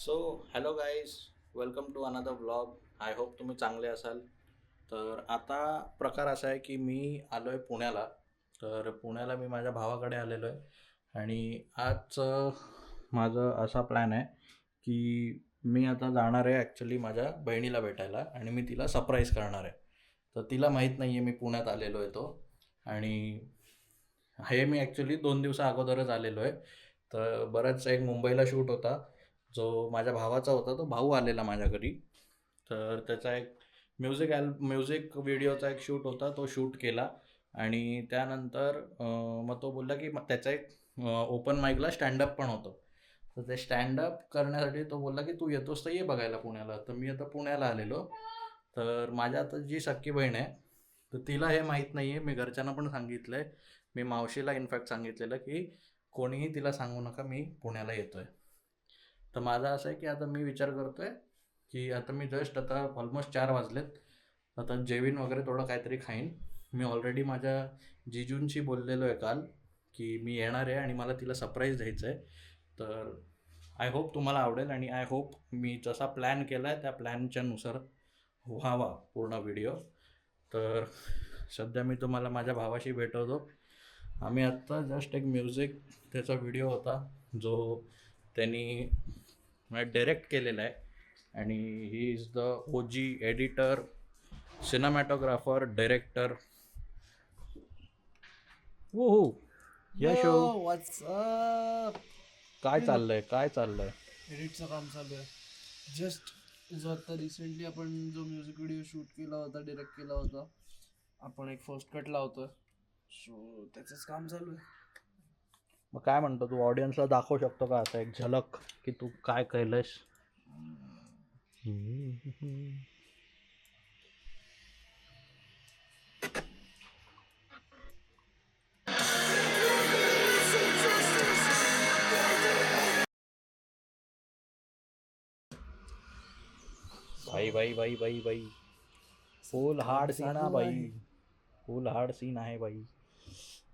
So hello guys, welcome to another vlog. I hope तुम्ही चांगले असाल. तर आता प्रकार असा आहे की मी आलो आहे पुण्याला. तर पुण्याला मी माझ्या भावाकडे आलेलो आहे आणि आज माझं असा प्लॅन आहे की मी आता जाणार आहे ॲक्च्युली माझ्या बहिणीला भेटायला आणि मी तिला सरप्राईज करणार आहे. तर तिला माहीत नाही आहे मी पुण्यात आलेलो आहे तो. आणि हे मी ॲक्च्युली 2 दिवसा अगोदरच आलेलो आहे. तर बराच एक मुंबईला शूट होता जो माझ्या भावाचा होता. तो भाऊ आलेला माझ्या घरी. तर त्याचा एक म्युझिक व्हिडिओचा एक शूट होता, तो शूट केला. आणि त्यानंतर मग तो बोलला की मग त्याचा एक ओपन माईकला स्टँडअप पण होतं. तर ते स्टँडअप करण्यासाठी तो बोलला की तू येतोस तर ये बघायला पुण्याला. तर मी आता पुण्याला आलेलो. तर माझ्या आता जी सख्खी बहीण आहे, तर तिला हे माहीत नाही आहे. मी घरच्यांना पण सांगितलं आहे. मी मावशीला इनफॅक्ट सांगितलेलं की कोणीही तिला सांगू नका मी पुण्याला येतो आहे. तर माझं असं आहे की आता मी विचार करतो आहे की आता मी जस्ट आता ऑलमोस्ट 4 वाजलेत. आता जेवीन वगैरे थोडं काहीतरी खाईन. मी ऑलरेडी माझ्या जिजूंशी बोललेलो आहे काल की मी येणार आहे आणि मला तिला सरप्राईज द्यायचं आहे. तर आय होप तुम्हाला आवडेल आणि आय होप मी जसा प्लॅन केला आहे त्या प्लॅनच्या नुसार व्हावा पूर्ण व्हिडिओ. तर सध्या मी तुम्हाला माझ्या भावाशी भेटवतो. आम्ही आत्ता जस्ट एक म्युझिक त्याचा व्हिडिओ होता जो त्यांनी डायरेक्ट केलेला आहे. आणि he is the O G editor, cinematographer, director. हो हो. यश हो. Yo what's up. काय चाललंय, काय चाललंय? एडिटचं काम चालू आहे. जस्ट जो आता रिसेंटली आपण जो म्युझिक व्हिडिओ शूट केला होता, डिरेक्ट केला होता, आपण एक फर्स्ट कट लावतोय. सो त्याचंच काम चालू आहे. मग काय म्हणतो तू, ऑडियन्सला दाखवू शकतो का असं एक झलक की तू काय केलंयस? भाई भाई भाई भाई भाई, फुल हार्ड सीन हा भाई, फुल हार्ड सीन आहे भाई.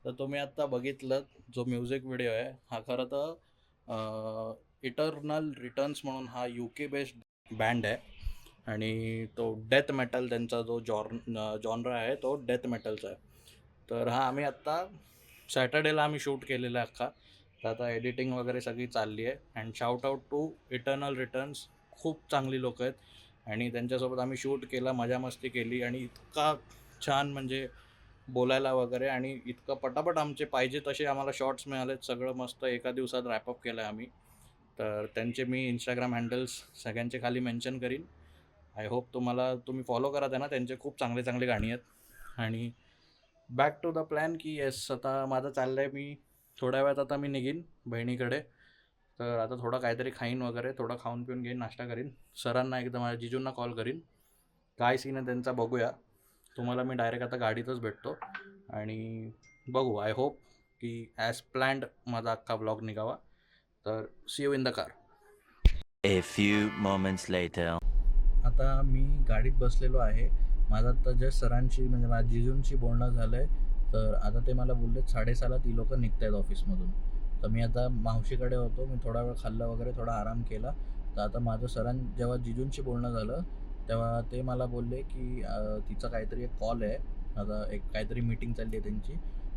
तर तुम्ही आत्ता बघितलं जो म्युझिक व्हिडिओ आहे हा खरं तर इटर्नल रिटर्न्स म्हणून हा UK बेस्ड बँड आहे. आणि तो डेथ मेटल त्यांचा जो जॉनरा आहे तो डेथ मेटलचा आहे. तर हा आम्ही आत्ता सॅटर्डेला आम्ही शूट केलेला आहे अख्खा. तर आता एडिटिंग वगैरे सगळी चालली आहे. And shout out to eternal returns. खूप चांगली लोक आहेत आणि त्यांच्यासोबत आम्ही शूट केला, मजा मस्ती केली आणि इतका छान म्हणजे बोलायला वगैरे आणि इतकं पटापट आमचे पाहिजे तसे आम्हाला शॉर्ट्स मिळालेत. सगळं मस्त एका दिवसात रॅपअप केलं आहे आम्ही. तर त्यांचे मी इंस्टाग्राम हँडल्स सगळ्यांचे खाली मेन्शन करीन. आय होप तुम्ही फॉलो करा त्यांना. त्यांचे खूप चांगले चांगले गाणी आहेत. आणि बॅक टू द प्लॅन की येस, आता माझं चाललं आहे मी थोड्या वेळात आता मी निघीन बहिणीकडे. तर आता थोडं काहीतरी खाईन वगैरे, थोडं खाऊन पिऊन घेईन, नाश्ता करीन. सरांना एकदा माझ्या जिजूंना कॉल करीन, काय सीन आहे त्यांचा बघूया. तुम्हाला मी डायरेक्ट आता गाडीतच भेटतो आणि बघू. आय होप की ॲज प्लॅन्ड माझा अख्खा व्लॉग निघावा. तर see you in the car. A few moments later. आता मी गाडीत बसलेलो आहे. माझं आता जस्ट सरांशी म्हणजे माझ्या जिजूंशी बोलणं झालं आहे. तर आता ते मला बोलले 6:30ला ती लोकं निघत आहेत ऑफिसमधून. तर मी आता मावशीकडे होतो. मी थोडा वेळ खाल्लं वगैरे, थोडा आराम केला. तर आता माझं जेव्हा जिजूंशी बोलणं झालं तेव्हा ते मला बोलले की तिचा काहीतरी एक कॉल आहे. आता एक काहीतरी मीटिंग चालली आहे त्यांची.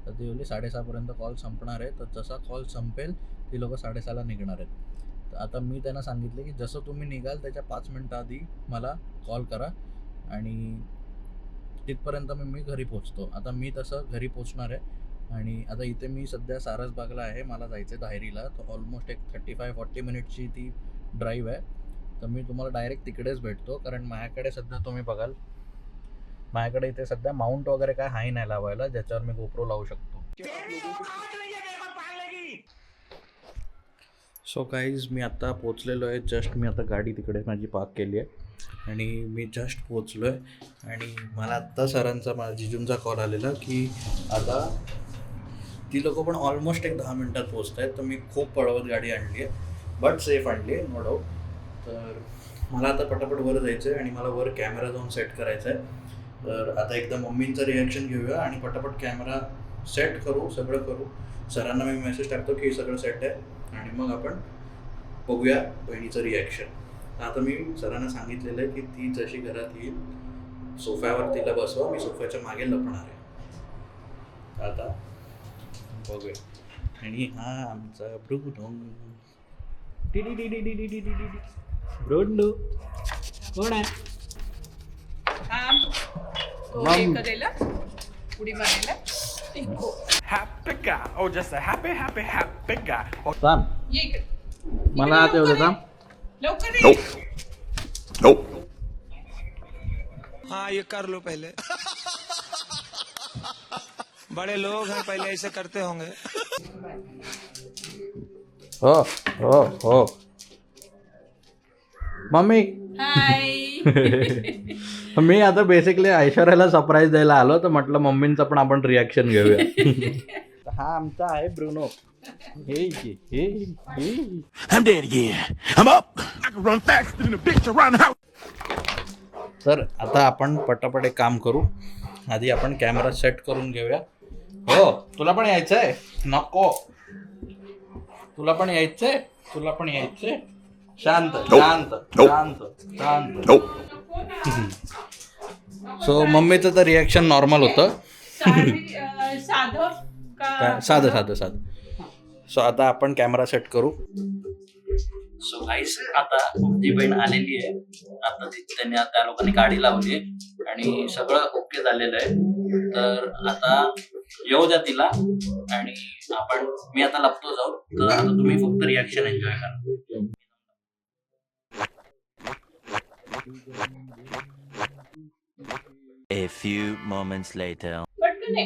तर ते बोलले 6:30पर्यंत कॉल संपणार आहे. तर जसा कॉल संपेल ती लोकं 6:30ला निघणार आहेत. तर आता मी त्यांना सांगितले की जसं तुम्ही निघाल त्याच्या 5 मिनटं आधी मला कॉल करा आणि तिथपर्यंत मी घरी पोचतो. आता मी तसं घरी पोचणार आहे. आणि आता इथे मी सध्या सारसबागला आहे. मला जायचं आहे दाहेरीला. तर ऑलमोस्ट एक 35-40 मिनिटची ती ड्राईव्ह आहे. तर मी तुम्हाला डायरेक्ट तिकडेच भेटतो. कारण माझ्याकडे सध्या तुम्ही बघाल, माझ्याकडे इथे सध्या माउंट वगैरे काय हाय नाही लावायला ज्याच्यावर मी गोप्रो लावू शकतो. सो गाईज, मी आता पोचलेलो आहे. जस्ट मी आता गाडी तिकडे माझी पार्क केली आहे आणि मी जस्ट पोचलो आहे. आणि मला आत्ता सरांचा माझ्या जिजूंचा कॉल आलेला की आता ती लोकं पण ऑलमोस्ट एक 10 मिनटात पोचत आहेत. तर मी खूप पळवत गाडी आणली आहे, बट सेफ आणली आहे, नो डाऊट. तर मला आता पटापट वर जायचं आहे आणि मला वर कॅमेरा जाऊन सेट करायचा आहे. तर आता एकदा मम्मींचं रिॲक्शन घेऊया आणि पटापट कॅमेरा सेट करू, सगळं करू. सरांना मी मेसेज टाकतो की सगळं सेट आहे आणि मग आपण बघूया बहिणीचं रिॲक्शन. आता मी सरांना सांगितलेलं आहे की ती जशी घरात येईल सोफ्यावर तिला बसवा, मी सोफ्याच्या मागे लपणार आहे. आता बघूया. आणि हा आमचा ब्रुनो. ब्रुनो कोण आहे? उडी मारायला Happy guy. Oh, just a happy guy. Oh. थांब, ये इकडे. मला आत येऊ दे. थांब. लवकर ये. हाँ ये कर लो पहले बड़े लोग हैं पहले ऐसे करते होंगे. हो हो हो मम्मी. हाय. मी आता बेसिकली ऐश्वर्याला सरप्राईज द्यायला आलो, तर म्हटलं मम्मींचं पण आपण रिॲक्शन घेऊया. हा आमचा आहे ब्रुनो. हे I'm dead again. I'm up. I can run faster than a bitch around the house. तर आता आपण पटापट एक काम करू. आधी आपण कॅमेरा सेट करून घेऊया. हो, तुला पण यायचंय? नको, तुला पण यायचंय? तुला पण यायचंय? शांत शांत शांत शांत. सो मम्मीचं तर रिॲक्शन नॉर्मल होतं. साधं का साधं साधं साधं. सो आता आपण कॅमेरा सेट करू. सो गाईस, आता माझी बहीण आलेली आहे. आता त्यांनी त्या लोकांनी गाडी लावली आहे आणि सगळं ओके झालेलं आहे. तर आता येऊ द्या तिला आणि मी आता लपतो जाऊ. तर आता तुम्ही फक्त रिॲक्शन एन्जॉय करा. A few moments later. पटकन ये.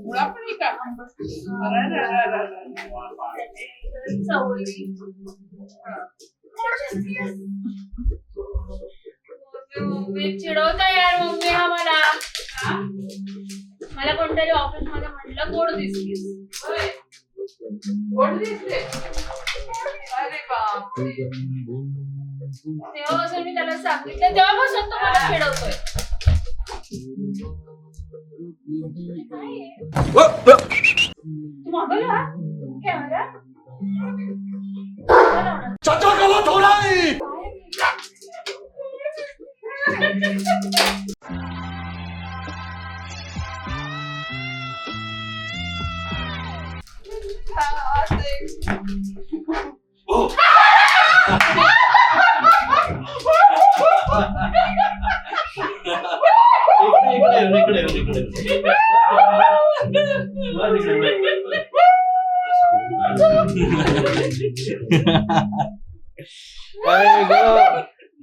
मुळा पण आहे का? चवळी. मम्मी चिडवता यार मम्मी हा मला कोणतरी ऑफिस मध्ये म्हटलं गोड दिसलीस. गोड दिसते. अरे बाप. तेव्हापासून मी त्याला सांगितलं, तेव्हापासून तो मला चिडवतोय. तू मागवला कॅमेरा? चाचा गला थोड़ा ही.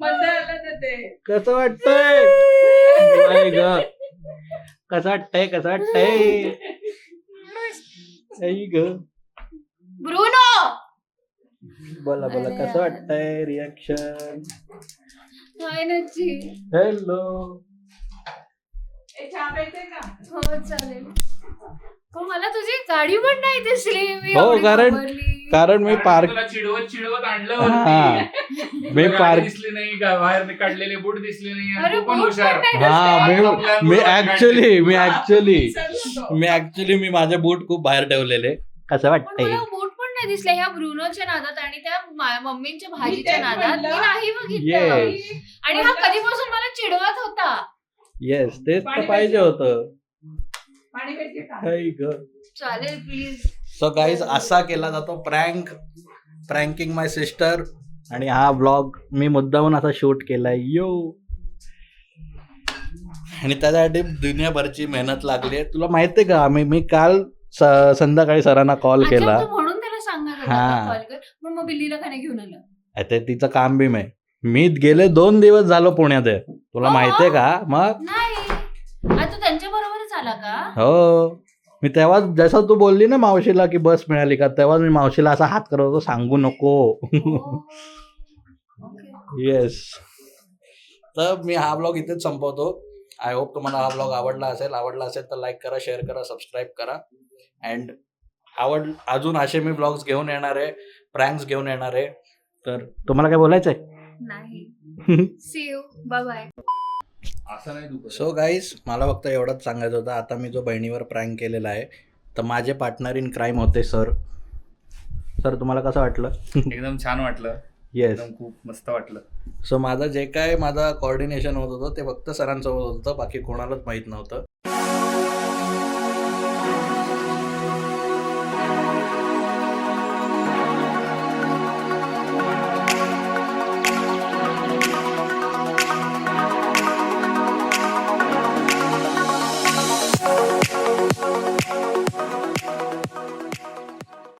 मजा आला ना ते. कसं वाटतंय? कसं वाटतंय? कसं वाटतंय? आई ग. ब्रुनो बोला बोला, कसं वाटतंय? रिॲक्शन. हाय नच्ची. हॅलो. चहा प्यायचंय का? हो चालेल. पण मला तुझी गाडी पण नाही दिसली. मी हो, एवढी घाबरली. कारण मी पार्क तुला चिडवत आणलं हा. होतं. मी पार्क दिसले नाही का, बाहेर काढलेले बूट दिसले नाही. अरे तू पण बूट हुशार. पण नाही हा. दिसले. मी ऍक्च्युली माझे बूट खूप बाहेर ठेवलेले. कसं पण वाटतंय? मला बूट पण नाही दिसले ह्या ब्रुनोच्या नादात आणि त्या मम्मींच्या भाजीच्या तेच नादात. म्हणलं. मी नाही बघितलं. येस आणि हा कधीपासून मला चिडवत होता. येस, तेच तर पाहिजे होतं. पाणी प्यायचे का? आई ग. चालेल प्लीज. सो गाईज, असा केला जातो प्रँकिंग माय सिस्टर. आणि हा ब्लॉग मी मुद्दामून असा शूट केलाय. यो. आणि त्याच्यासाठी दुनियाभरची मेहनत लागली आहे. तुला माहितीये का, मी काल संध्याकाळी सरांना कॉल अच्छा, केला. तू म्हणून त्याला सांगत हा. होता कॉल कर. पण मग बिल्लीला का नाही घेऊन आलं? आता तिचं काम बी आहे. मी गेले 2 दिवस झालो पुण्यात आहे. तुला हो. माहितीये का? मग नाही. आता तू त्यांच्या बरोबरच आला का? हो, मी तेव्हा जसं तू बोलली ना मावशीला की बस मिळाली का, तेव्हा मी मावशीला असा हात करत होतो, सांगू नको. हो. ओके. येस. तर मी हा ब्लॉग इथेच संपवतो. आय होप तुम्हाला हा ब्लॉग आवडला असेल तर लाईक करा, शेअर करा, सबस्क्राईब करा. अँड अजून असे मी ब्लॉग्स घेऊन येणार आहे, प्रँक्स घेऊन येणार आहे. तर तुम्हाला काय बोलायचंय? नाही. See you. Bye bye. असं नाही दुखत. सो गाईज मला फक्त एवढंच सांगायचं होतं. आता मी जो बहिणीवर प्रँक केलेला आहे तर माझे पार्टनर इन क्राईम होते सर. सर तुम्हाला कसं वाटलं? एकदम छान वाटलं. येस. एकदम खूप मस्त वाटलं. सो माझं जे काय माझं कॉर्डिनेशन होत होतं ते फक्त सरांसोबत होतं, बाकी कोणालाच माहीत नव्हतं.